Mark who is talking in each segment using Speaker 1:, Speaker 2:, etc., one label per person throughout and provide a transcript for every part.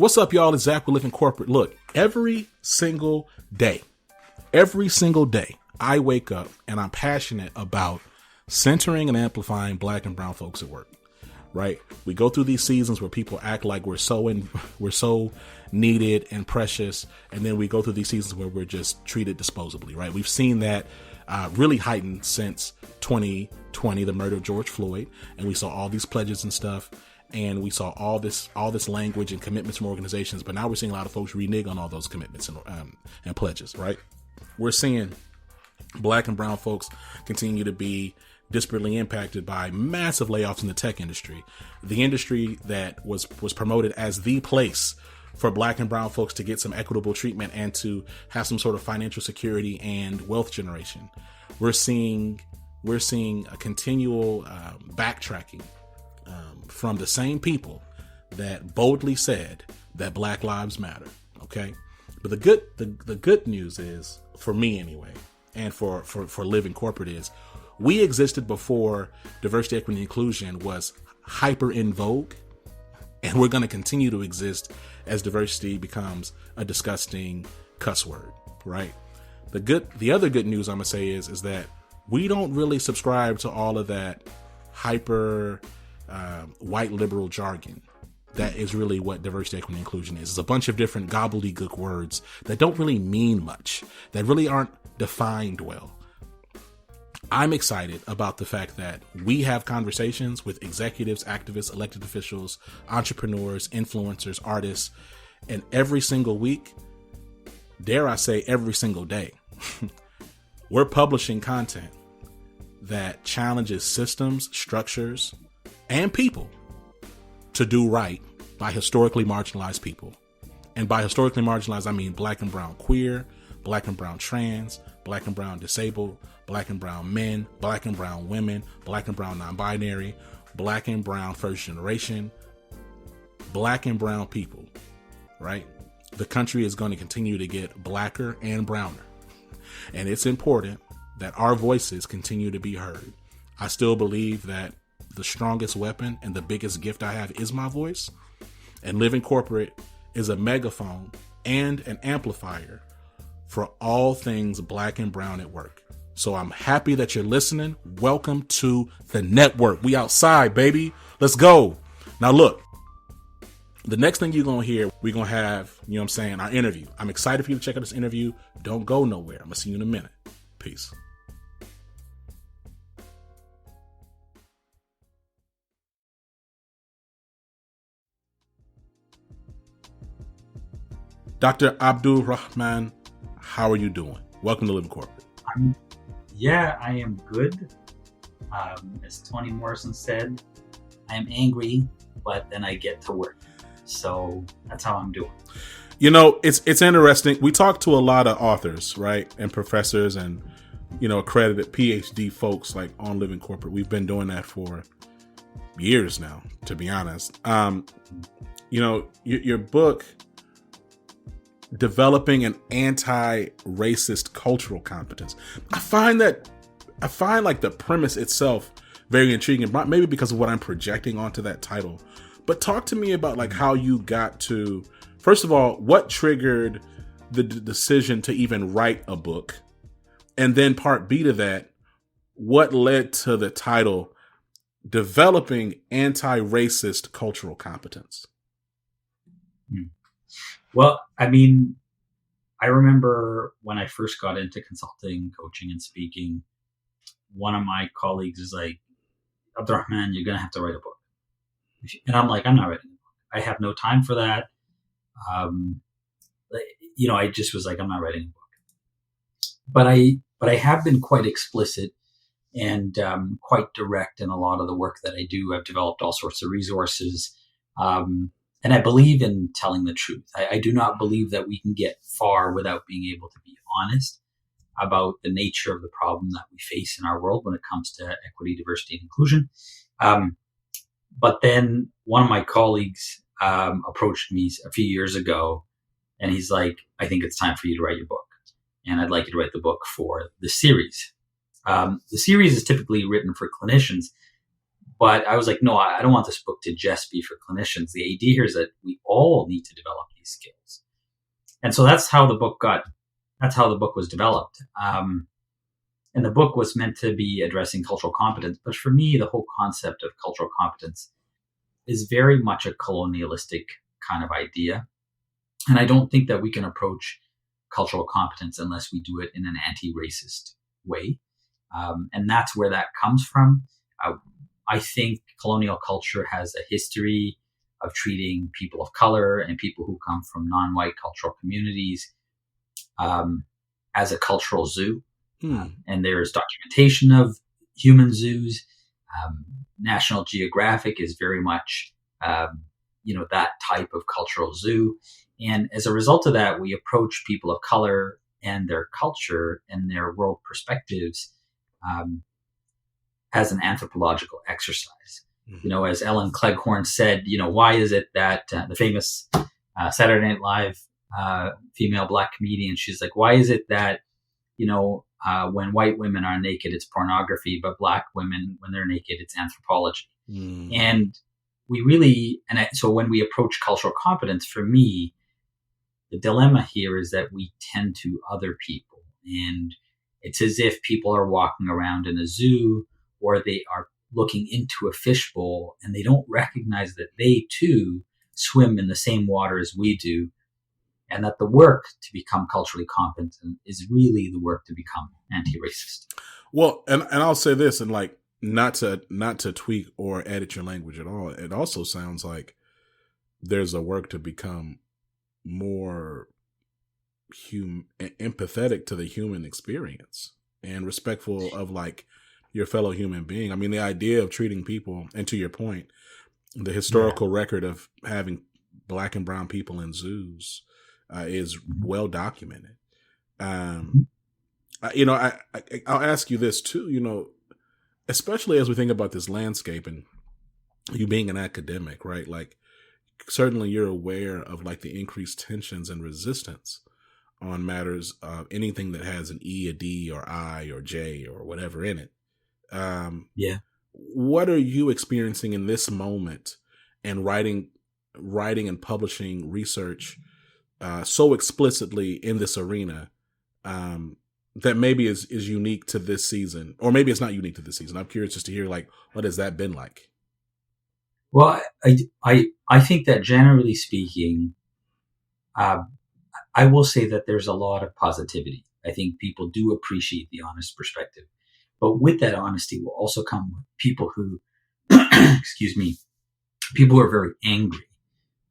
Speaker 1: What's up, y'all? It's Zach with Living Corporate. Look, every single day, I wake up and I'm passionate about centering and amplifying Black and brown folks at work, right? We go through these seasons where people act like we're so needed and precious. And then we go through these seasons where we're just treated disposably, right? We've seen that really heightened since 2020, the murder of George Floyd. And we saw all these pledges and stuff. And we saw all this language and commitments from organizations, but now we're seeing a lot of folks renege on all those commitments and pledges, right? We're seeing Black and brown folks continue to be disparately impacted by massive layoffs in the tech industry, the industry that was promoted as the place for Black and brown folks to get some equitable treatment and to have some sort of financial security and wealth generation. We're seeing a continual backtracking from the same people that boldly said that Black Lives Matter. Okay. But the good news is, for me anyway, and for Living Corporate, is we existed before diversity, equity, and inclusion was hyper in vogue. And we're going to continue to exist as diversity becomes a disgusting cuss word, right? The other good news I'm going to say is that we don't really subscribe to all of that hyper white liberal jargon. That is really what diversity, equity, and inclusion is. It's a bunch of different gobbledygook words that don't really mean much, that really aren't defined well. I'm excited about the fact that we have conversations with executives, activists, elected officials, entrepreneurs, influencers, artists, and every single week, dare I say every single day, we're publishing content that challenges systems, structures, and people to do right by historically marginalized people. And by historically marginalized, I mean Black and brown queer, Black and brown trans, Black and brown disabled, Black and brown men, Black and brown women, Black and brown non-binary, Black and brown first generation, Black and brown people, right? The country is going to continue to get blacker and browner. And it's important that our voices continue to be heard. I still believe that the strongest weapon and the biggest gift I have is my voice. And Living Corporate is a megaphone and an amplifier for all things Black and brown at work. So I'm happy that you're listening. Welcome to the network. We outside, baby. Let's go. Now look, the next thing you're going to hear, we're going to have, you know what I'm saying, our interview. I'm excited for you to check out this interview. Don't go nowhere. I'm going to see you in a minute. Peace. Dr. Abdulrehman, how are you doing? Welcome to Living Corporate.
Speaker 2: I am good. As Toni Morrison said, I am angry, but then I get to work. So that's how I'm doing.
Speaker 1: You know, it's interesting. We talk to a lot of authors, right? And professors and, you know, accredited PhD folks like on Living Corporate. We've been doing that for years now, to be honest. You know, your book, Developing an Anti-Racist Cultural Competence. I find like the premise itself very intriguing, maybe because of what I'm projecting onto that title. But talk to me about like how you got to, first of all, what triggered the decision to even write a book? And then part B to that, what led to the title, Developing Anti-Racist Cultural Competence?
Speaker 2: Well, I mean, I remember when I first got into consulting, coaching, and speaking, one of my colleagues is like, Abdulrahman, you're going to have to write a book. And I'm like, I'm not writing a book. I have no time for that. I just was like, I'm not writing a book. But I have been quite explicit and quite direct in a lot of the work that I do. I've developed all sorts of resources. And I believe in telling the truth. I do not believe that we can get far without being able to be honest about the nature of the problem that we face in our world when it comes to equity, diversity, and inclusion. But then one of my colleagues approached me a few years ago, and he's like, I think it's time for you to write your book. And I'd like you to write the book for the series. The series is typically written for clinicians, But I was like, no, I don't want this book to just be for clinicians. The idea here is that we all need to develop these skills. And so that's how the book was developed. And the book was meant to be addressing cultural competence. But for me, the whole concept of cultural competence is very much a colonialistic kind of idea. And I don't think that we can approach cultural competence unless we do it in an anti-racist way. And that's where that comes from. I think colonial culture has a history of treating people of color and people who come from non-white cultural communities as a cultural zoo. And there's documentation of human zoos. National Geographic is very much, that type of cultural zoo. And as a result of that, we approach people of color and their culture and their world perspectives as an anthropological exercise. As Ellen Cleghorn said, why is it that the famous Saturday Night Live female Black comedian, she's like, why is it that, when white women are naked, it's pornography, but Black women, when they're naked, it's anthropology. And so when we approach cultural competence, for me, the dilemma here is that we tend to other people, and it's as if people are walking around in a zoo or they are looking into a fishbowl and they don't recognize that they too swim in the same water as we do, and that the work to become culturally competent is really the work to become anti-racist.
Speaker 1: Well, and I'll say this, and like not to tweak or edit your language at all. It also sounds like there's a work to become more empathetic to the human experience and respectful of like your fellow human being. I mean, the idea of treating people, and to your point, the historical record of having Black and brown people in zoos is well documented. I'll ask you this too, especially as we think about this landscape and you being an academic, right? Like, certainly you're aware of like the increased tensions and resistance on matters of anything that has an E, a D, or I, or J, or whatever in it. What are you experiencing in this moment and writing and publishing research so explicitly in this arena that maybe is unique to this season, or maybe it's not unique to this season? I'm curious just to hear, like, what has that been like?
Speaker 2: Well, I think that generally speaking, I will say that there's a lot of positivity. I think people do appreciate the honest perspective, but with that honesty will also come people who, people who are very angry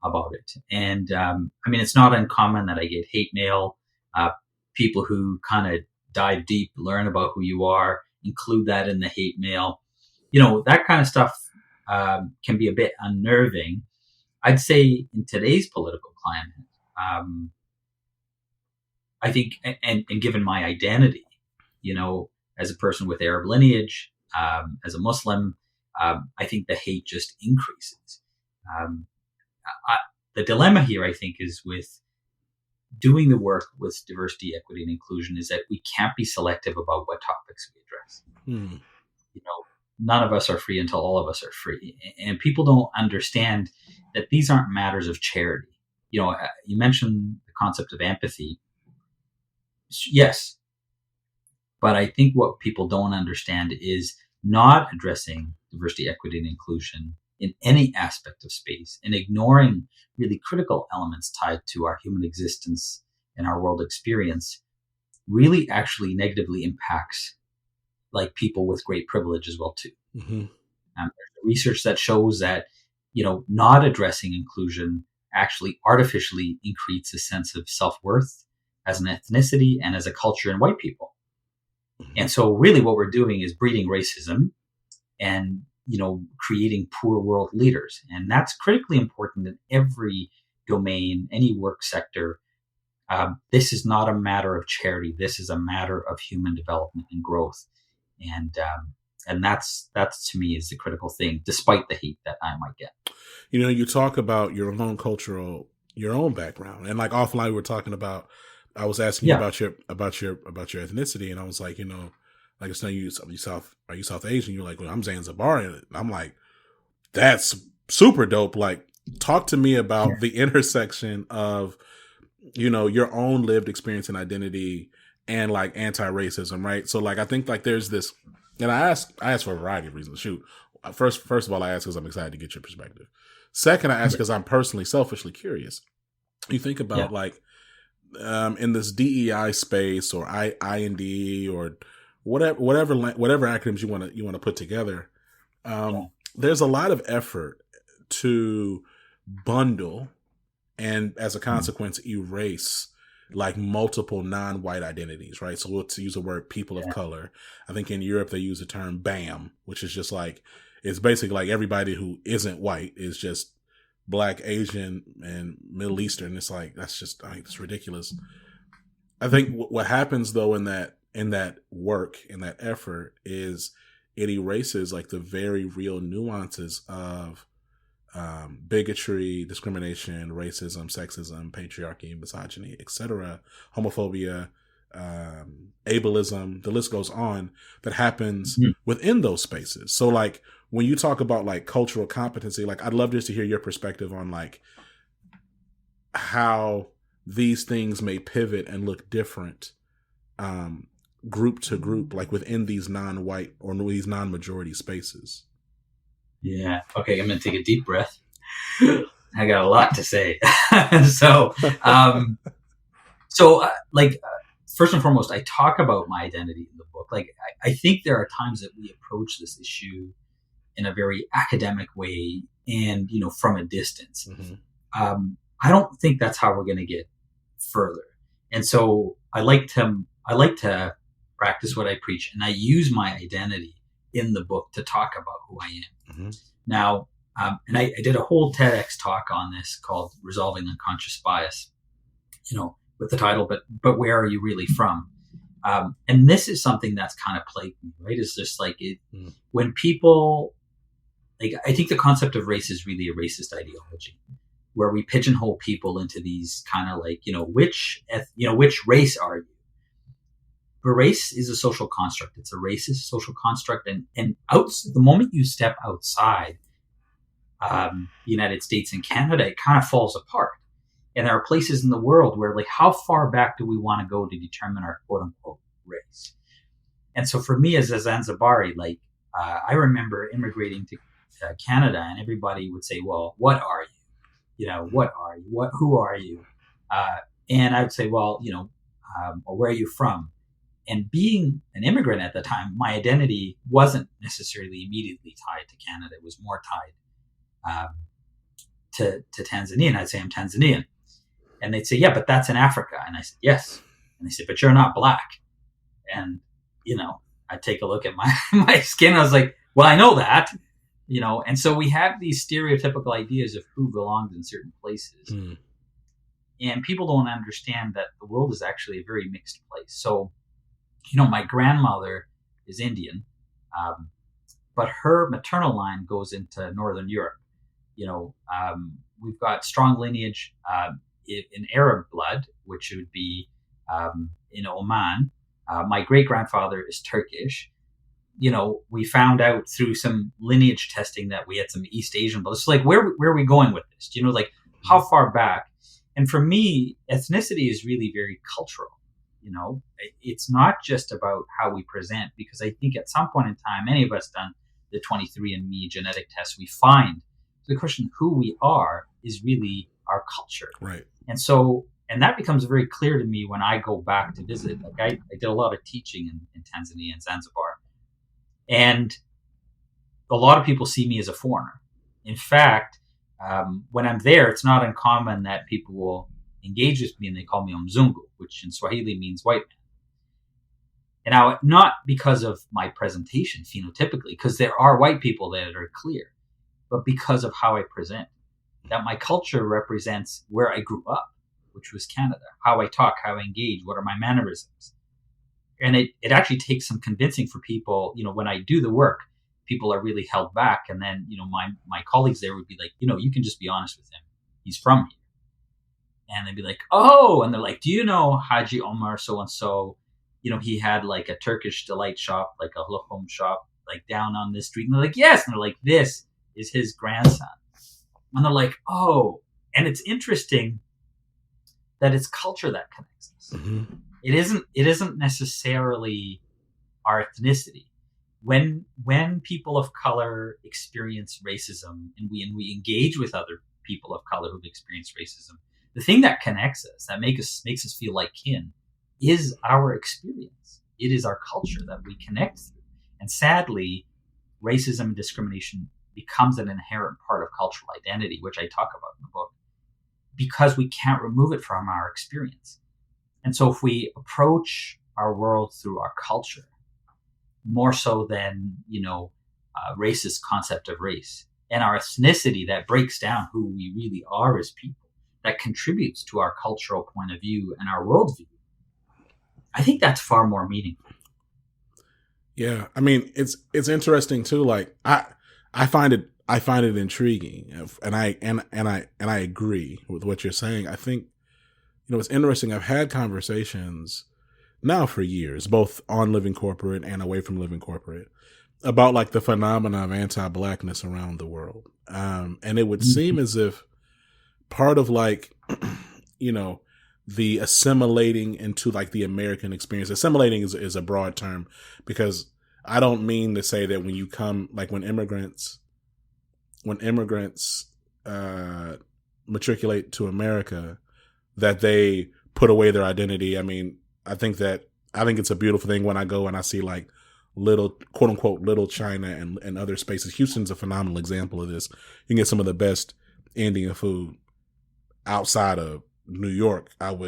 Speaker 2: about it. And it's not uncommon that I get hate mail. People who kind of dive deep, learn about who you are, include that in the hate mail. That kind of stuff can be a bit unnerving. I'd say in today's political climate, I think, and given my identity, as a person with Arab lineage, as a Muslim, I think the hate just increases. The dilemma here, I think, is with doing the work with diversity, equity, and inclusion is that we can't be selective about what topics we address. None of us are free until all of us are free. And people don't understand that these aren't matters of charity. You mentioned the concept of empathy. Yes. But I think what people don't understand is not addressing diversity, equity, and inclusion in any aspect of space and ignoring really critical elements tied to our human existence and our world experience really actually negatively impacts like people with great privilege as well too. There's research that shows that, not addressing inclusion actually artificially increases a sense of self-worth as an ethnicity and as a culture in white people. And so really what we're doing is breeding racism and, creating poor world leaders. And that's critically important in every domain, any work sector. This is not a matter of charity. This is a matter of human development and growth. And that's to me is the critical thing, despite the hate that I might get.
Speaker 1: You talk about your own background, and like offline we were talking about. I was asking you about your ethnicity, and I was like, like it's saying are you South Asian? You're like, well, I'm Zanzibari. And I'm like, that's super dope. Like, talk to me about the intersection of, your own lived experience and identity and like anti-racism, right? So like, I think like there's this, and I asked for a variety of reasons. Shoot, first of all, I asked because I'm excited to get your perspective. Second, I asked because I'm personally selfishly curious. You think about like, in this DEI space or IND or whatever acronyms you want to put together. There's a lot of effort to bundle and as a consequence erase like multiple non-white identities, right? So let's use the word people of color. I think in Europe they use the term BAM, which is just like, it's basically like everybody who isn't white is just Black, Asian, and Middle Eastern. It's like, it's ridiculous. I think what happens though in that work, in that effort, is it erases like the very real nuances of bigotry, discrimination, racism, sexism, patriarchy, misogyny, etc., homophobia, ableism, the list goes on, that happens within those spaces. So like when you talk about like cultural competency, like I'd love just to hear your perspective on like how these things may pivot and look different group to group, like within these non-white or these non-majority spaces. Yeah.
Speaker 2: Okay. I'm going to take a deep breath. I got a lot to say. So, first and foremost, I talk about my identity in the book. Like, I think there are times that we approach this issue in a very academic way and, from a distance. I don't think that's how we're going to get further. And so I like to practice what I preach, and I use my identity in the book to talk about who I am. Now, and I did a whole TEDx talk on this called Resolving Unconscious Bias, with the title, but where are you really from? And this is something that's kind of plagued me, right? It's just like when people, like, I think the concept of race is really a racist ideology where we pigeonhole people into these kind of like, which race are you? But race is a social construct. It's a racist social construct. And the moment you step outside the United States and Canada, it kind of falls apart. And there are places in the world where, like, how far back do we want to go to determine our quote unquote race? And so for me as a Zanzibari, like, I remember immigrating to Canada and everybody would say, well, what are you? What are you? Who are you? And I would say, well, or where are you from? And being an immigrant at the time, my identity wasn't necessarily immediately tied to Canada. It was more tied to Tanzania. And I'd say I'm Tanzanian. And they'd say, yeah, but that's in Africa. And I said, yes. And they said, but you're not Black. And, I'd take a look at my skin. I was like, well, I know that, And so we have these stereotypical ideas of who belongs in certain places. And people don't understand that the world is actually a very mixed place. So, my grandmother is Indian, but her maternal line goes into Northern Europe. We've got strong lineage in Arab blood, which would be in Oman. My great-grandfather is Turkish. We found out through some lineage testing that we had some East Asian blood. It's like, where are we going with this? How far back? And for me, ethnicity is really very cultural. It's not just about how we present, because I think at some point in time, any of us done the 23andMe genetic test, we find the question of who we are is really our culture.
Speaker 1: Right.
Speaker 2: And that becomes very clear to me when I go back to visit. Like I did a lot of teaching in Tanzania and Zanzibar. And a lot of people see me as a foreigner. In fact, when I'm there, it's not uncommon that people will engage with me and they call me Mzungu, which in Swahili means white man. And now, not because of my presentation phenotypically, because there are white people that are clear, but because of how I present, that my culture represents where I grew up, which was Canada, how I talk, how I engage, what are my mannerisms. And it actually takes some convincing for people, when I do the work, people are really held back. And then, my colleagues there would be like, you can just be honest with him. He's from here. And they'd be like, oh, and they're like, do you know Haji Omar so-and-so? he had like a Turkish delight shop, like a lokum shop, like down on this street. And they're like, yes. And they're like, this is his grandson. And they're like, oh. And it's interesting that it's culture that connects us.
Speaker 1: Mm-hmm.
Speaker 2: It isn't necessarily our ethnicity. When people of color experience racism and we engage with other people of color who've experienced racism, the thing that connects us, that makes us feel like kin, is our experience. It is our culture that we connect through. And sadly, racism and discrimination becomes an inherent part of cultural identity, which I talk about in the book, because we can't remove it from our experience. And so if we approach our world through our culture, more so than, racist concept of race, and our ethnicity that breaks down who we really are as people, that contributes to our cultural point of view and our worldview, I think that's far more meaningful.
Speaker 1: Yeah, I mean, it's interesting too. Like I find it intriguing, and I agree with what you're saying. I think it's interesting. I've had conversations now for years, both on Living Corporate and away from Living Corporate, about like the phenomena of anti-blackness around the world, and it would seem as if part of like the assimilating into like the American experience. Assimilating is a broad term, because I don't mean to say that when you come, like when immigrants matriculate to America, that they put away their identity. I mean, I think it's a beautiful thing when I go and I see like little, quote unquote, little China and other spaces. Houston's a phenomenal example of this. You can get some of the best Indian food outside of New York, I'm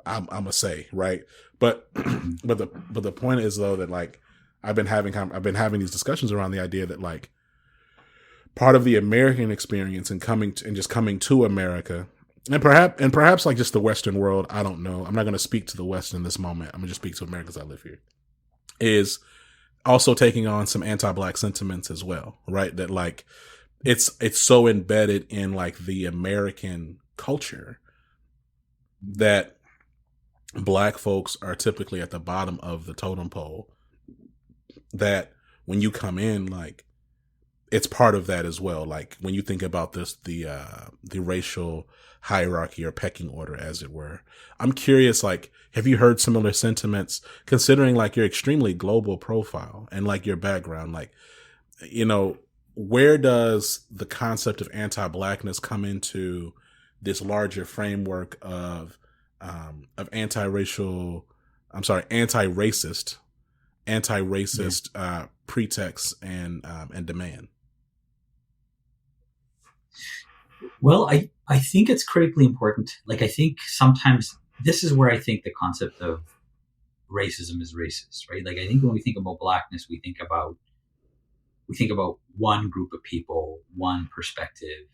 Speaker 1: gonna say, right? But the point is though that like I've been having these discussions around the idea that like part of the American experience and coming to America, and perhaps like just the Western world, I don't know. I'm not going to speak to the West in this moment. I'm going to just speak to America because I live here. Is also taking on some anti-black sentiments as well, right? That like it's so embedded in like the American culture that black folks are typically at the bottom of the totem pole, that when you come in, like it's part of that as well. Like when you think about this, the racial hierarchy or pecking order, as it were. I'm curious, like, have you heard similar sentiments, considering like your extremely global profile and like your background? Like, where does the concept of anti-blackness come into this larger framework of anti-racist pretexts and demand?
Speaker 2: Well, I think it's critically important. Like, I think sometimes this is where I think the concept of racism is racist, right? Like, I think when we think about blackness, we think about one group of people, one perspective,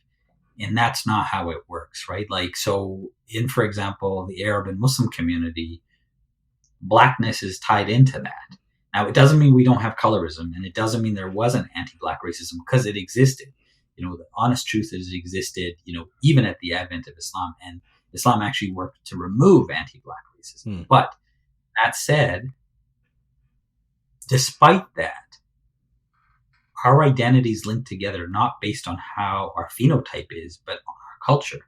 Speaker 2: and that's not how it works, right? Like, so in, for example, the Arab and Muslim community, blackness is tied into that. Now, it doesn't mean we don't have colorism, and it doesn't mean there wasn't anti-black racism, because it existed. The honest truth is it existed, even at the advent of Islam, and Islam actually worked to remove anti-black racism. But that said, despite that, our identities linked together, not based on how our phenotype is, but on our culture.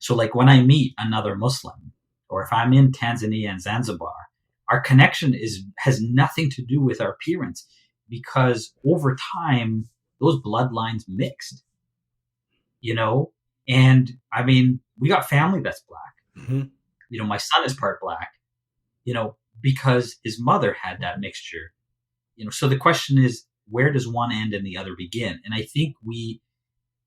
Speaker 2: So like when I meet another Muslim, or if I'm in Tanzania and Zanzibar, our connection has nothing to do with our appearance, because over time, those bloodlines mixed, and I mean, we got family that's black. Mm-hmm. My son is part black, because his mother had that mixture, so the question is, where does one end and the other begin? And I think we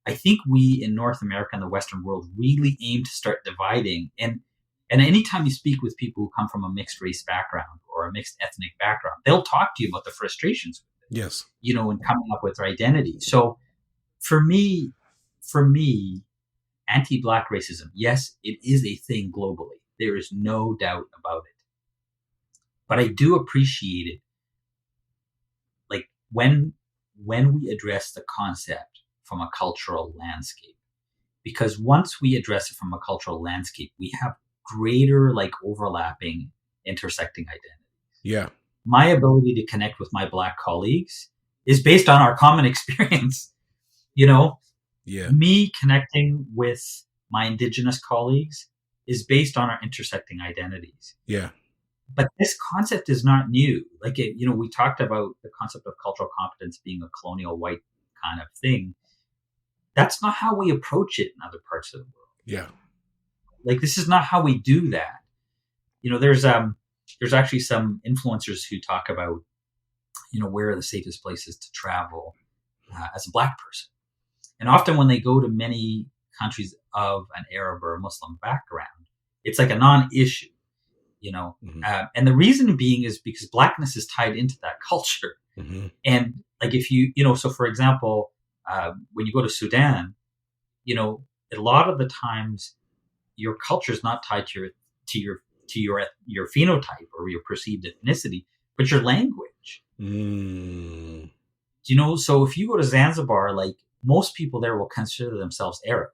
Speaker 2: in North America and the Western world really aim to start dividing. And anytime you speak with people who come from a mixed race background or a mixed ethnic background, they'll talk to you about the frustrations with it.
Speaker 1: Yes.
Speaker 2: And coming up with their identity. So for me, anti-black racism, yes, it is a thing globally. There is no doubt about it. But I do appreciate it, like when we address the concept from a cultural landscape. Because once we address it from a cultural landscape, we have greater like overlapping, intersecting identities.
Speaker 1: Yeah.
Speaker 2: My ability to connect with my Black colleagues is based on our common experience.
Speaker 1: Yeah.
Speaker 2: Me connecting with my Indigenous colleagues is based on our intersecting identities.
Speaker 1: Yeah.
Speaker 2: But this concept is not new. We talked about the concept of cultural competence being a colonial white kind of thing. That's not how we approach it in other parts of the world.
Speaker 1: Yeah.
Speaker 2: This is not how we do that. There's actually some influencers who talk about, where are the safest places to travel as a Black person. And often when they go to many countries of an Arab or a Muslim background, it's like a non-issue, and the reason being is because Blackness is tied into that culture.
Speaker 1: Mm-hmm.
Speaker 2: And if so for example, when you go to Sudan, a lot of the times your culture is not tied to your phenotype or your perceived ethnicity, but your language.
Speaker 1: Mm.
Speaker 2: So if you go to Zanzibar, most people there will consider themselves Arab.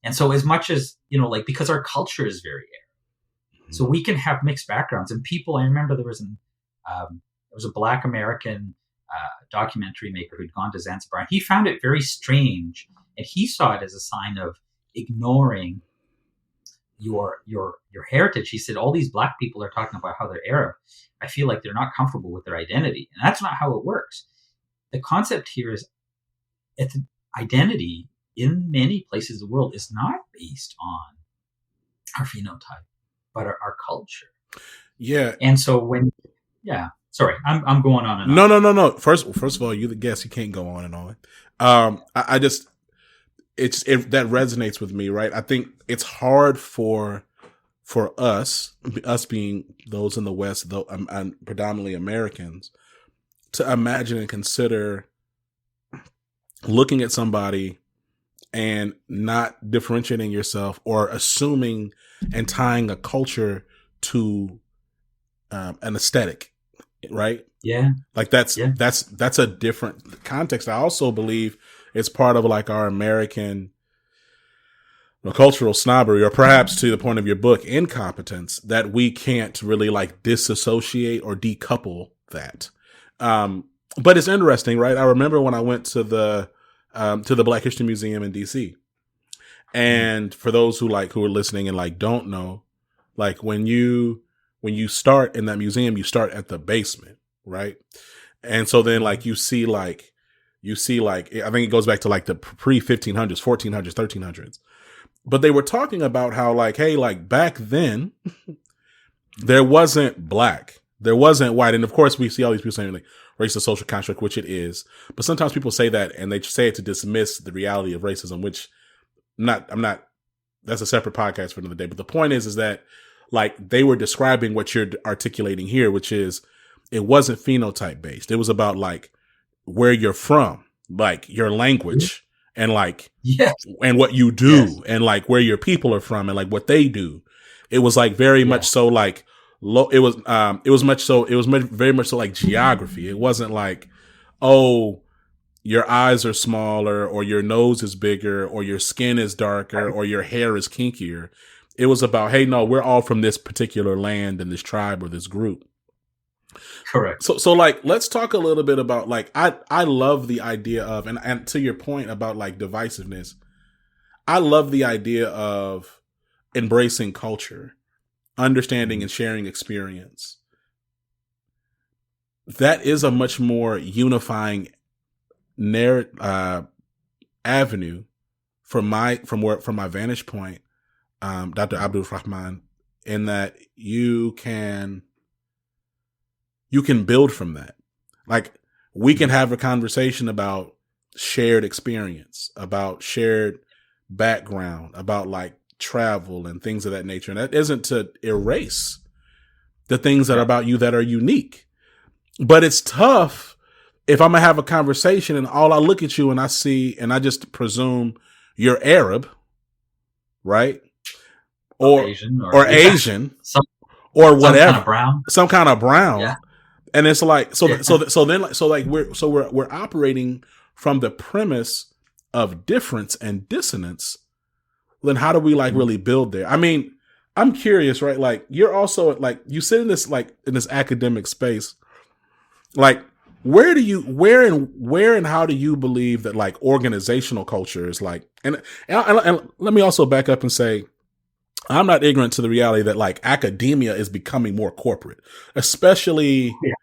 Speaker 2: And so as much as, because our culture is very Arab, so we can have mixed backgrounds. And I remember there was a Black American documentary maker who'd gone to Zanzibar, and he found it very strange. And he saw it as a sign of ignoring your heritage. He said, all these Black people are talking about how they're Arab. I feel like they're not comfortable with their identity. And that's not how it works. The concept here is identity in many places of the world is not based on our phenotype, but our culture.
Speaker 1: Yeah.
Speaker 2: And so sorry, I'm going on and on.
Speaker 1: No. First of all, you're the guest. You can't go on and on. That resonates with me, right? I think it's hard for us being those in the West, though, and predominantly Americans, to imagine and consider looking at somebody and not differentiating yourself or assuming and tying a culture to an aesthetic, right?
Speaker 2: Yeah.
Speaker 1: That's a different context. I also believe it's part of our American cultural snobbery, or perhaps to the point of your book, incompetence, that we can't really disassociate or decouple that. But it's interesting, right? I remember when I went to the Black History Museum in DC, and for those who are listening and don't know, when you start in that museum, you start at the basement, right? And so then you see I think it goes back to the pre-1500s, 1400s, 1300s. But they were talking about how hey, back then there wasn't Black, there wasn't white, and of course we see all these people saying race is a social construct, which it is. But sometimes people say that and they say it to dismiss the reality of racism, which that's a separate podcast for another day. But the point is that they were describing what you're articulating here, which is it wasn't phenotype based. It was about where you're from, your language and and what you do and where your people are from and what they do. It was very much so it was very much so geography. It wasn't oh, your eyes are smaller or your nose is bigger or your skin is darker or your hair is kinkier. It was about, hey, no, we're all from this particular land and this tribe or this group.
Speaker 2: Correct.
Speaker 1: So let's talk a little bit about I love the idea of, and to your point about divisiveness, I love the idea of embracing culture, understanding and sharing experience. That is a much more unifying avenue from my vantage point, Dr. Abdulrehman, in that you can build from that. We can have a conversation about shared experience, about shared background, about travel and things of that nature. And that isn't to erase the things that are about you that are unique. But it's tough if I'm going to have a conversation and all I look at you and I see, and I just presume you're Arab, right? Or Asian, or Asian, or whatever, some kind of brown. Yeah. And it's we're operating from the premise of difference and dissonance. Then how do we really build there? I mean, I'm curious, right? Like you're also like you sit in this academic space. Like where and how do you believe that like organizational culture is like and let me also back up and say I'm not ignorant to the reality that like academia is becoming more corporate, especially
Speaker 2: Yeah.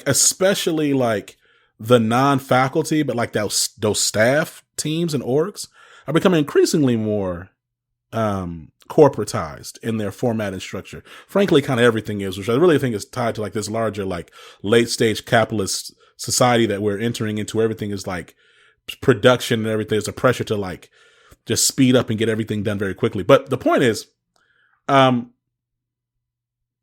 Speaker 1: especially like the non-faculty, but like those staff teams and orgs are becoming increasingly more corporatized in their format and structure. Frankly, kind of everything is, which I really think is tied to like this larger, like late stage capitalist society that we're entering into. Where everything is like production and everything. There's a pressure to like just speed up and get everything done very quickly. But the point is,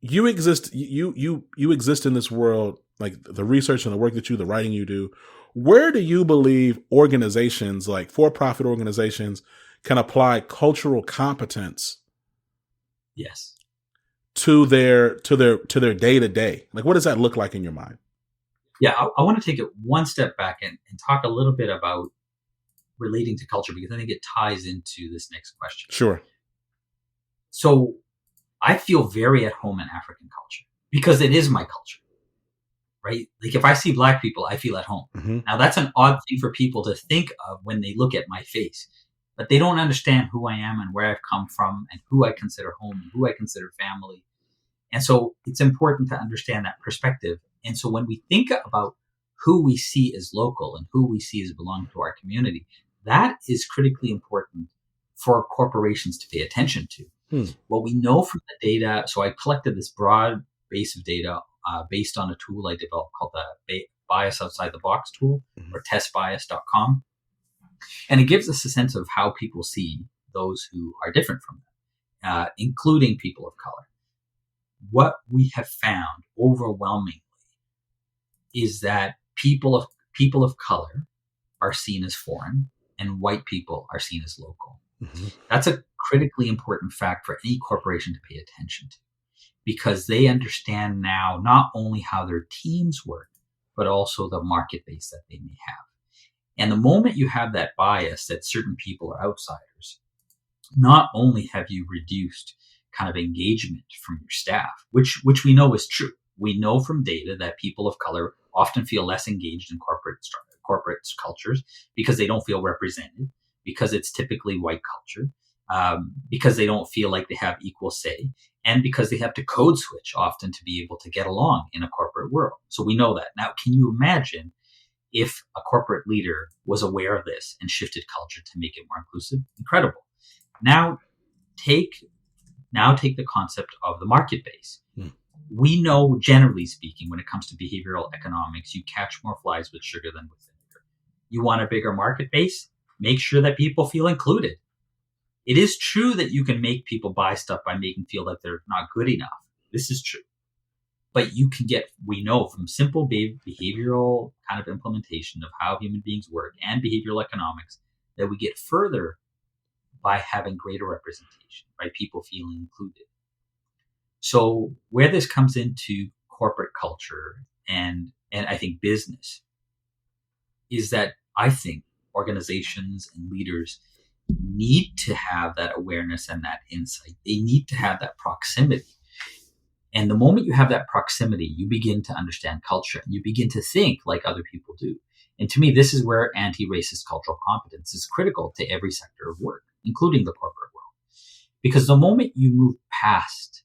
Speaker 1: you exist in this world, like the research and the work that the writing you do. Where do you believe organizations, like for-profit organizations, can apply cultural competence?
Speaker 2: Yes.
Speaker 1: To their day to day? Like, what does that look like in your mind?
Speaker 2: Yeah, I want to take it one step back and talk a little bit about relating to culture, because I think it ties into this next question.
Speaker 1: Sure.
Speaker 2: So I feel very at home in African culture because it is my culture, right? Like if I see Black people, I feel at home.
Speaker 1: Mm-hmm.
Speaker 2: Now that's an odd thing for people to think of when they look at my face, but they don't understand who I am and where I've come from and who I consider home and who I consider family. And so it's important to understand that perspective. And so when we think about who we see as local and who we see as belonging to our community, that is critically important for corporations to pay attention to. What we know from the data, so I collected this broad base of data based on a tool I developed called the Bias Outside the Box tool, or testbias.com. And it gives us a sense of how people see those who are different from them, including people of color. What we have found overwhelmingly is that people of color are seen as foreign and white people are seen as local. Mm-hmm. That's a critically important fact for any corporation to pay attention to, because they understand now not only how their teams work, but also the market base that they may have. And the moment you have that bias that certain people are outsiders, not only have you reduced kind of engagement from your staff, which we know is true. We know from data that people of color often feel less engaged in corporate cultures because they don't feel represented, because it's typically white culture, because they don't feel like they have equal say, and because they have to code switch often to be able to get along in a corporate world. So we know that. Now, can you imagine if a corporate leader was aware of this and shifted culture to make it more inclusive? Incredible. Now take the concept of the market base. We know, generally speaking, when it comes to behavioral economics, you catch more flies with sugar than with vinegar. You want a bigger market base? Make sure that people feel included. It is true that you can make people buy stuff by making them feel like they're not good enough. This is true. But you can we know from simple behavioral kind of implementation of how human beings work and behavioral economics that we get further by having greater representation, by people feeling included. So where this comes into corporate culture and I think business is that I think organizations and leaders need to have that awareness and that insight. They need to have that proximity. And the moment you have that proximity, you begin to understand culture and you begin to think like other people do. And to me, this is where anti-racist cultural competence is critical to every sector of work, including the corporate world. Because the moment you move past,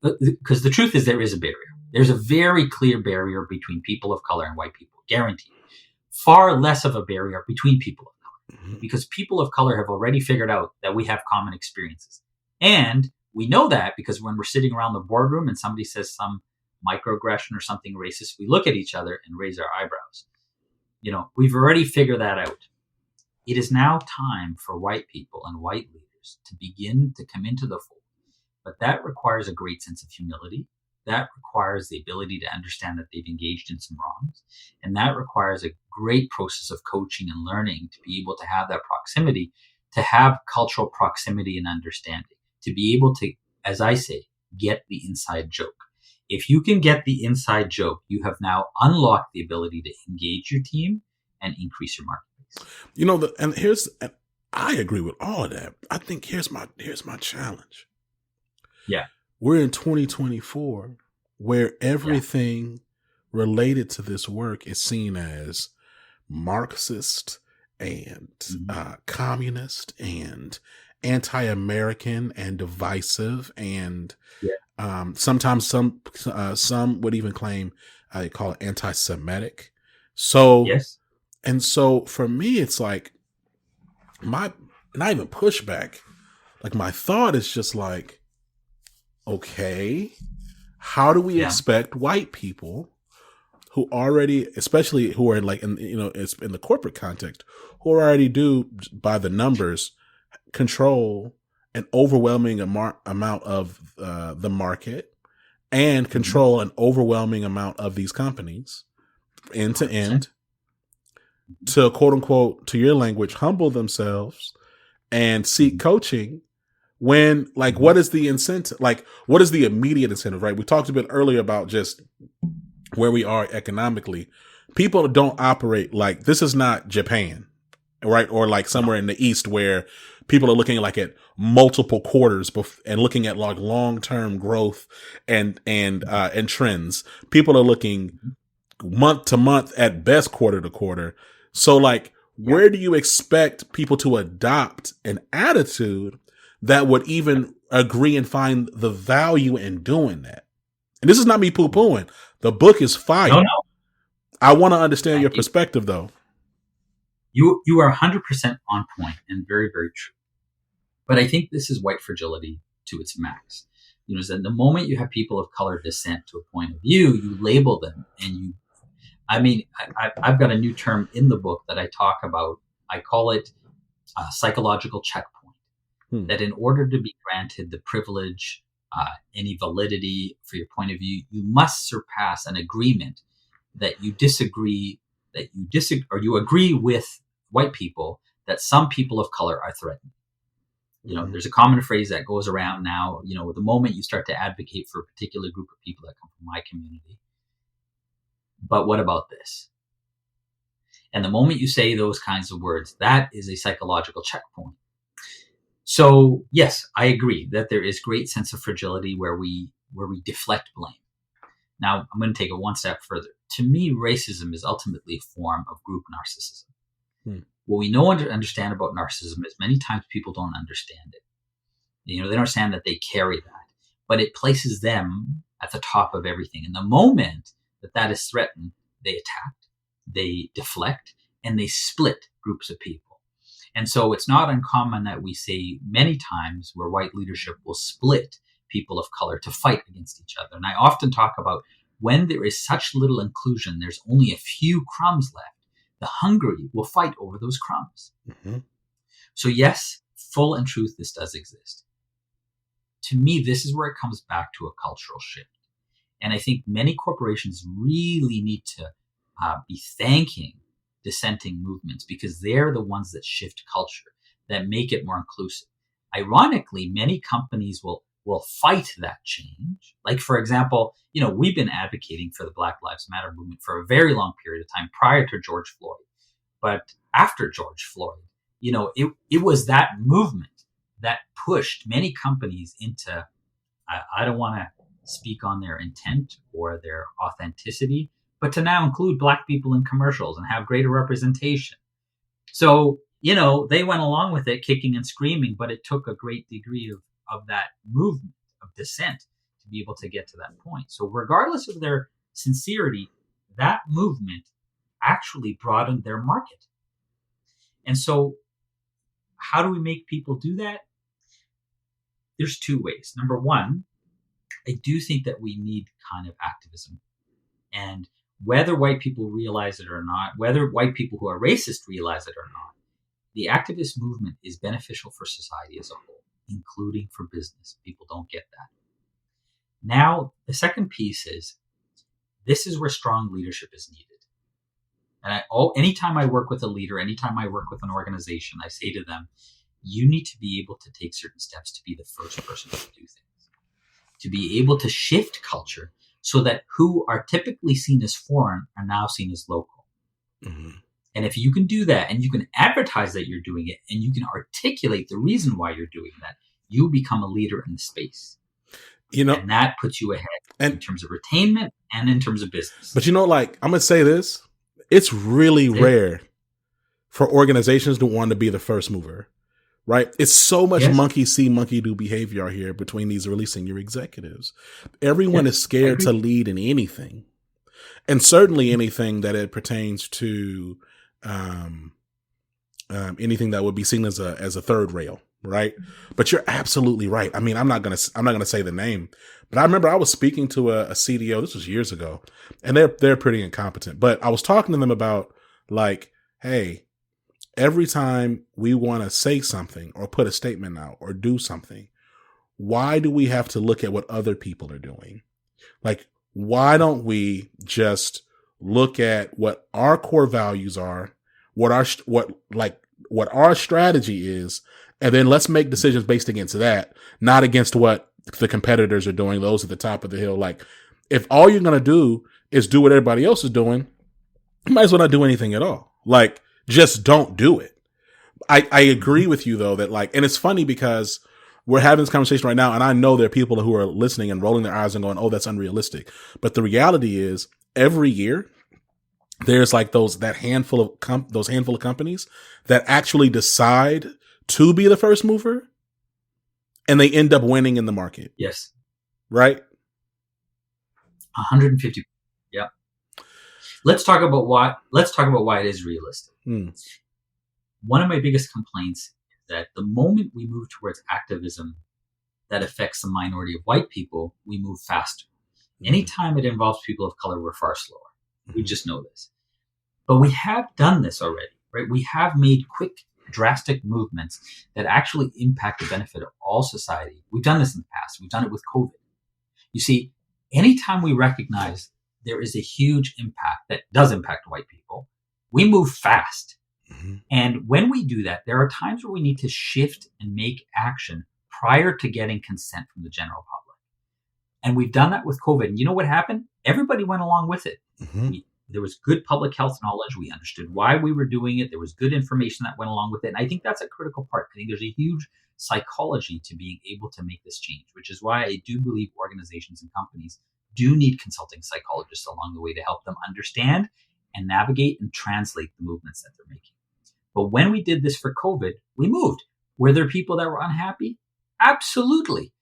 Speaker 2: because the truth is there is a barrier. There's a very clear barrier between people of color and white people, guaranteed. Far less of a barrier between people of color, because people of color have already figured out that we have common experiences. And we know that because when we're sitting around the boardroom and somebody says some microaggression or something racist, we look at each other and raise our eyebrows. We've already figured that out. It is now time for white people and white leaders to begin to come into the fold. But that requires a great sense of humility. That requires the ability to understand that they've engaged in some wrongs. And that requires a great process of coaching and learning to be able to have that proximity, to have cultural proximity and understanding, to be able to, as I say, get the inside joke. If you can get the inside joke, you have now unlocked the ability to engage your team and increase your market base.
Speaker 1: And I agree with all of that. I think here's my challenge.
Speaker 2: Yeah.
Speaker 1: We're in 2024 where everything related to this work is seen as Marxist and communist and anti-American and divisive, and sometimes some would even claim I call it anti-Semitic. So
Speaker 2: Yes.
Speaker 1: and so for me, it's like my not even pushback. Like my thought is just like, okay, how do we expect white people who already, especially who are like it's in the corporate context, who already do by the numbers control an overwhelming amount of the market and control an overwhelming amount of these companies end to end, to quote unquote, to your language, humble themselves and seek coaching when, like, what is the incentive? Like, what is the immediate incentive, right? We talked a bit earlier about just where we are economically. People don't operate like, this is not Japan, right? Or like somewhere in the East where people are looking like at multiple quarters and looking at like long-term growth and trends. People are looking month to month, at best quarter to quarter. So like, where do you expect people to adopt an attitude that would even agree and find the value in doing that? And this is not me poo-pooing. The book is fire.
Speaker 2: No.
Speaker 1: I want to understand your perspective, though.
Speaker 2: You are 100% on point and very, very true. But I think this is white fragility to its max. You know, is that the moment you have people of color dissent to a point of view, you label them, and I've got a new term in the book that I talk about. I call it a psychological checkpoint. That in order to be granted the privilege, any validity for your point of view, you must surpass an agreement that you agree with white people that some people of color are threatened. You know, there's a common phrase that goes around now, you know, the moment you start to advocate for a particular group of people that come from my community, but what about this? And the moment you say those kinds of words, that is a psychological checkpoint. So yes, I agree that there is great sense of fragility where we deflect blame. Now, I'm going to take it one step further. To me, racism is ultimately a form of group narcissism. What we know and understand about narcissism is many times people don't understand it. You know, they don't understand that they carry that, but it places them at the top of everything. And the moment that is threatened, they attack, they deflect, and they split groups of people. And so it's not uncommon that we see many times where white leadership will split people of color to fight against each other. And I often talk about when there is such little inclusion, there's only a few crumbs left. The hungry will fight over those crumbs. So yes, full and truth, this does exist. To me, this is where it comes back to a cultural shift. And I think many corporations really need to be thanking dissenting movements, because they're the ones that shift culture, that make it more inclusive. Ironically, many companies will fight that change. Like, for example, you know, we've been advocating for the Black Lives Matter movement for a very long period of time prior to George Floyd. But after George Floyd, you know, it was that movement that pushed many companies into, I don't want to speak on their intent or their authenticity, but to now include Black people in commercials and have greater representation. So, you know, they went along with it kicking and screaming, but it took a great degree of that movement of dissent to be able to get to that point. So regardless of their sincerity, that movement actually broadened their market. And so how do we make people do that? There's two ways. Number one, I do think that we need kind of activism. And whether white people realize it or not, whether white people who are racist realize it or not, the activist movement is beneficial for society as a whole, including for business. People don't get that. Now, the second piece is, this is where strong leadership is needed. And anytime I work with a leader, anytime I work with an organization, I say to them, you need to be able to take certain steps to be the first person to do things, to be able to shift culture so that who are typically seen as foreign are now seen as local. And if you can do that, and you can advertise that you're doing it, and you can articulate the reason why you're doing that, you become a leader in the space.
Speaker 1: You know,
Speaker 2: And that puts you ahead in
Speaker 1: and
Speaker 2: terms of retainment and in terms of business.
Speaker 1: but like, I'm gonna say this: it's really rare for organizations to want to be the first mover, right? It's so much
Speaker 2: Yes.
Speaker 1: monkey see, monkey do behavior here between these really senior executives. Everyone
Speaker 2: Yes,
Speaker 1: is scared to lead in anything, and certainly anything that it pertains to anything that would be seen as a third rail, right? But you're absolutely right. I mean, I'm not gonna say the name, but I remember I was speaking to a CDO. This was years ago, and they're pretty incompetent. But I was talking to them about, like, hey, every time we want to say something or put a statement out or do something, why do we have to look at what other people are doing? Like, why don't we just look at what our core values are, what our strategy is, and then let's make decisions based against that, not against what the competitors are doing, those at the top of the hill. Like, if all you're going to do is do what everybody else is doing, you might as well not do anything at all. Like, just don't do it. I agree with you, though, that, like, and it's funny because we're having this conversation right now, and I know there are people who are listening and rolling their eyes and going, oh, that's unrealistic. But the reality is, every year, there's like that handful of companies that actually decide to be the first mover, and they end up winning in the market.
Speaker 2: Yes.
Speaker 1: Right?
Speaker 2: 150. Yeah. Let's talk about why it is realistic. One of my biggest complaints is that the moment we move towards activism that affects the minority of white people, we move faster. Anytime it involves people of color, we're far slower. We just know this. But we have done this already, right? We have made quick, drastic movements that actually impact the benefit of all society. We've done this in the past. We've done it with COVID. You see, anytime we recognize there is a huge impact that does impact white people, we move fast. And when we do that, there are times where we need to shift and make action prior to getting consent from the general public. And we've done that with COVID. And you know what happened? Everybody went along with it. There was good public health knowledge. We understood why we were doing it. There was good information that went along with it. And I think that's a critical part. I think there's a huge psychology to being able to make this change, which is why I do believe organizations and companies do need consulting psychologists along the way to help them understand and navigate and translate the movements that they're making. But when we did this for COVID, we moved. Were there people that were unhappy? Absolutely.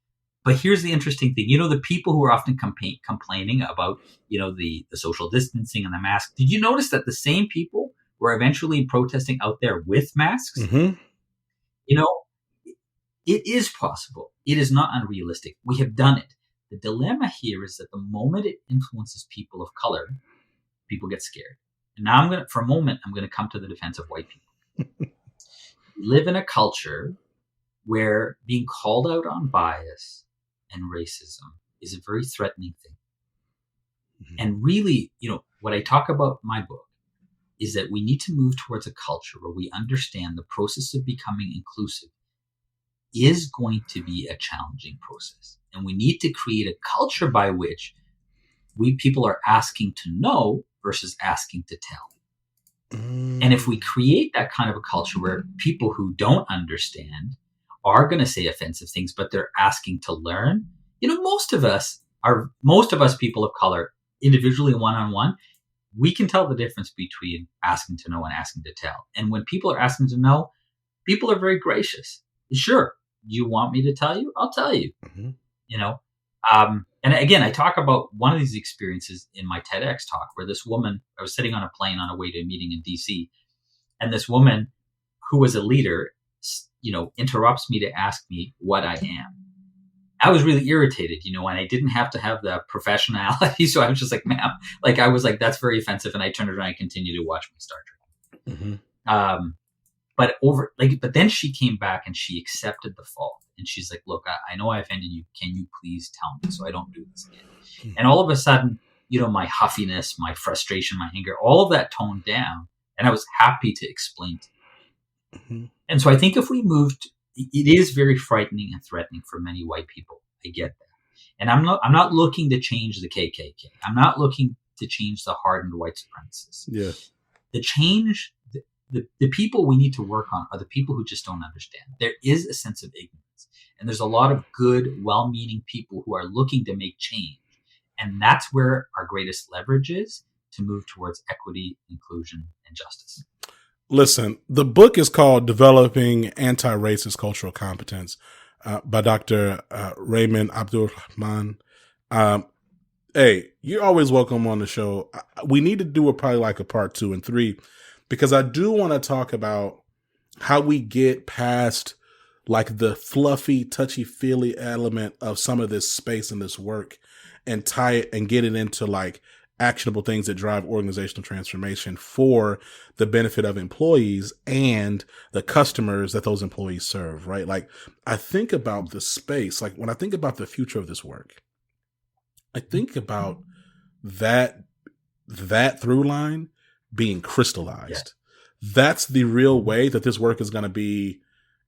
Speaker 2: But here's the interesting thing. You know, the people who are often complaining about, you know, the social distancing and the mask, did you notice that the same people were eventually protesting out there with masks? You know, it is possible. It is not unrealistic. We have done it. The dilemma here is that the moment it influences people of color, people get scared. And now for a moment, I'm going to come to the defense of white people. We live in a culture where being called out on bias and racism is a very threatening thing. And really, you know, what I talk about in my book is that we need to move towards a culture where we understand the process of becoming inclusive is going to be a challenging process. And we need to create a culture by which people are asking to know versus asking to tell. And if we create that kind of a culture where people who don't understand are going to say offensive things, but they're asking to learn, you know, most of us people of color, individually, one-on-one, we can tell the difference between asking to know and asking to tell. And when people are asking to know, people are very gracious. Sure, you want me to tell you? I'll tell you. You know, and again, I talk about one of these experiences in my TEDx talk where this woman, I was sitting on a plane on a way to a meeting in DC, and this woman who was a leader, you know, interrupts me to ask me what I am. I was really irritated, you know, and I didn't have to have the professionality. So I was just like, ma'am, like, I was like, that's very offensive. And I turned around and continued to watch my Star Trek. But then she came back and she accepted the fault. And she's like, look, I know I offended you. Can you please tell me so I don't do this again? And all of a sudden, you know, my huffiness, my frustration, my anger, all of that toned down. And I was happy to explain to her. And so I think if we moved, it is very frightening and threatening for many white people. I get that. And I'm not looking to change the KKK. I'm not looking to change the hardened white supremacists.
Speaker 1: Yeah.
Speaker 2: The change, the people we need to work on are the people who just don't understand. There is a sense of ignorance. And there's a lot of good, well-meaning people who are looking to make change. And that's where our greatest leverage is to move towards equity, inclusion, and justice.
Speaker 1: Listen, the book is called Developing Anti-Racist Cultural Competence by Dr. Rehman Abdulrehman. Hey, you're always welcome on the show. We need to do probably like a part 2 and 3, because I do want to talk about how we get past like the fluffy, touchy-feely element of some of this space and this work and tie it and get it into like actionable things that drive organizational transformation for the benefit of employees and the customers that those employees serve, right? Like, I think about the space, like when I think about the future of this work, I think about that through line being crystallized. Yeah. That's the real way that this work is going to be,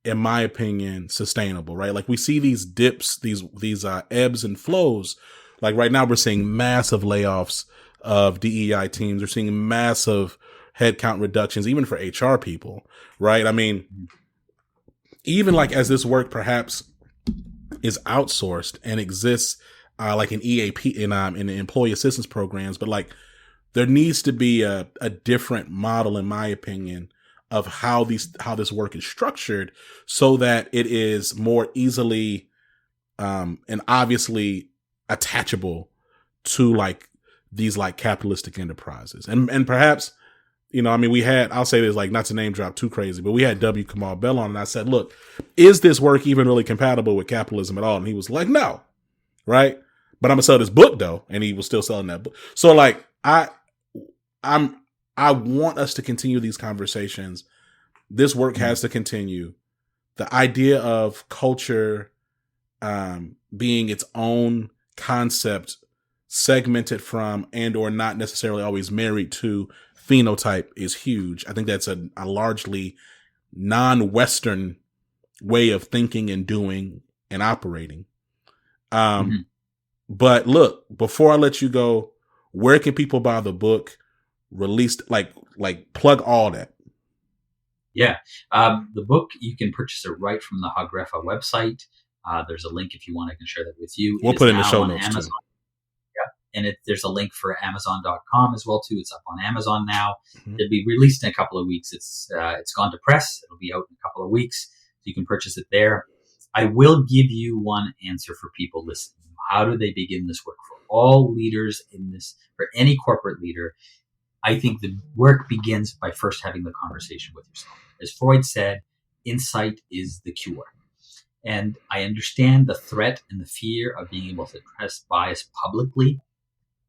Speaker 1: in my opinion, sustainable, right? Like we see these dips, these ebbs and flows. Like right now we're seeing massive layoffs of DEI teams. We're seeing massive headcount reductions, even for HR people, right? I mean, even like as this work perhaps is outsourced and exists like in EAP in the employee assistance programs, but like there needs to be a different model, in my opinion, of how this work is structured so that it is more easily and obviously attachable to like these like capitalistic enterprises. And perhaps, you know, I mean, I'll say this, like, not to name drop too crazy, but we had W. Kamau Bell on and I said, look, is this work even really compatible with capitalism at all? And he was like, no, right? But I'm gonna sell this book though. And he was still selling that book. So like, I want us to continue these conversations. This work has to continue. The idea of culture being its own concept, segmented from and or not necessarily always married to phenotype, is huge. I think that's a largely non-Western way of thinking and doing and operating. But look, before I let you go, where can people buy the book? Released, like plug all that.
Speaker 2: Yeah. The book, you can purchase it right from the Hagrefa website. There's a link if you want, I can share that with you.
Speaker 1: We'll put it in the show notes
Speaker 2: Amazon. Too. Yeah. And there's a link for Amazon.com as well too. It's up on Amazon now. Mm-hmm. It'll be released in a couple of weeks. It's gone to press. It'll be out in a couple of weeks. So you can purchase it there. I will give you one answer for people listening. How do they begin this work? For all leaders in this, for any corporate leader, I think the work begins by first having the conversation with yourself. As Freud said, insight is the cure. And I understand the threat and the fear of being able to test bias publicly.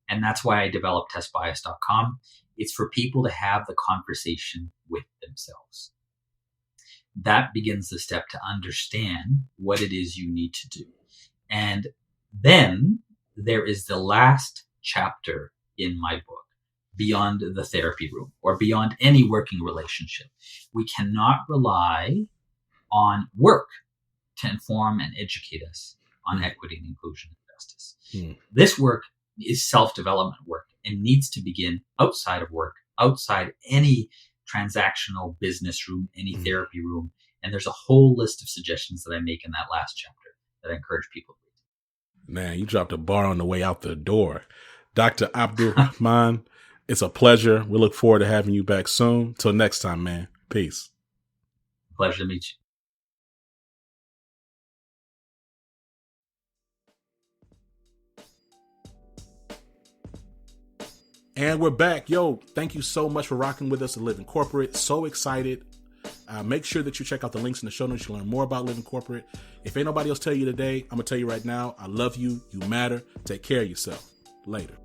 Speaker 2: And that's why I developed testbias.com. It's for people to have the conversation with themselves. That begins the step to understand what it is you need to do. And then there is the last chapter in my book, beyond the therapy room or beyond any working relationship. We cannot rely on work to inform and educate us on equity and inclusion and justice. This work is self-development work and needs to begin outside of work, outside any transactional business room, any therapy room. And there's a whole list of suggestions that I make in that last chapter that I encourage people to read.
Speaker 1: Man, you dropped a bar on the way out the door. Dr. Abdulrehman, it's a pleasure. We look forward to having you back soon. Till next time, man. Peace.
Speaker 2: Pleasure to meet
Speaker 1: you. And we're back. Yo, thank you so much for rocking with us at Living Corporate. So excited. Make sure that you check out the links in the show notes. You learn more about Living Corporate. If ain't nobody else tell you today, I'm going to tell you right now, I love you. You matter. Take care of yourself. Later.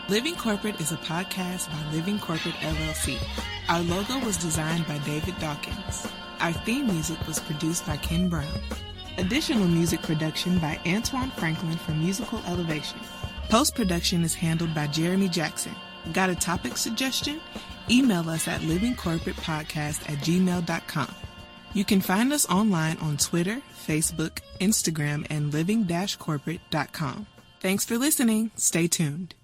Speaker 3: Living Corporate is a podcast by Living Corporate LLC. Our logo was designed by David Dawkins. Our theme music was produced by Ken Brown. Additional music production by Antoine Franklin for Musical Elevation. Post-production is handled by Jeremy Jackson. Got a topic suggestion? Email us at livingcorporatepodcast@gmail.com. You can find us online on Twitter, Facebook, Instagram, and living-corporate.com. Thanks for listening. Stay tuned.